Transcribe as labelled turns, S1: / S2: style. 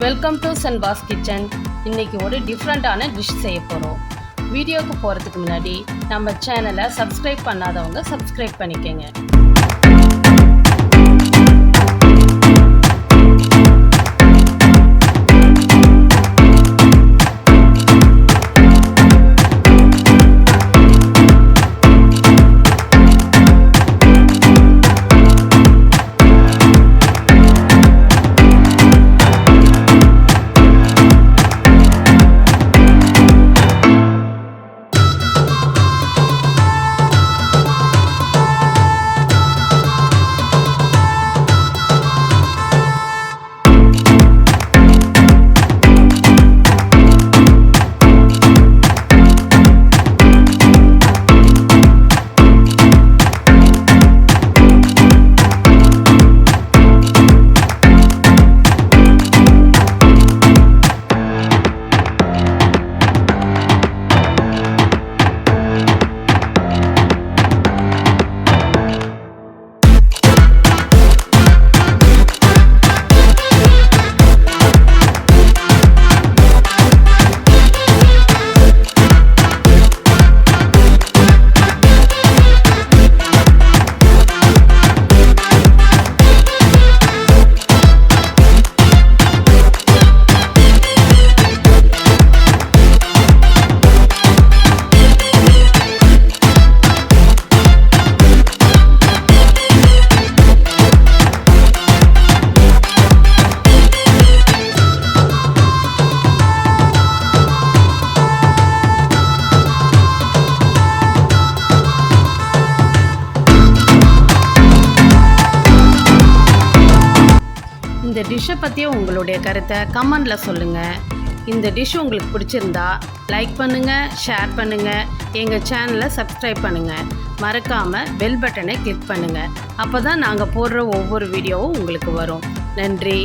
S1: Welcome to சென்பாஸ் kitchen. இன்றைக்கி ஒரு டிஃப்ரெண்ட்டான டிஷ் செய்ய போகிறோம். வீடியோவுக்கு போகிறதுக்கு முன்னாடி நம்ம சேனலை சப்ஸ்கிரைப் பண்ணாதவங்க சப்ஸ்கிரைப் பண்ணிக்கோங்க. இந்த டிஷ்ஷை பற்றி உங்களுடைய கருத்தை கமெண்டில் சொல்லுங்கள். இந்த டிஷ் உங்களுக்கு பிடிச்சிருந்தா லைக் பண்ணுங்கள், ஷேர் பண்ணுங்கள், எங்கள் சேனலை சப்ஸ்கிரைப் பண்ணுங்கள். மறக்காமல் பெல் பட்டனை கிளிக் பண்ணுங்கள். அப்போ தான் நாங்கள் போடுற ஒவ்வொரு வீடியோவும் உங்களுக்கு வரும். நன்றி.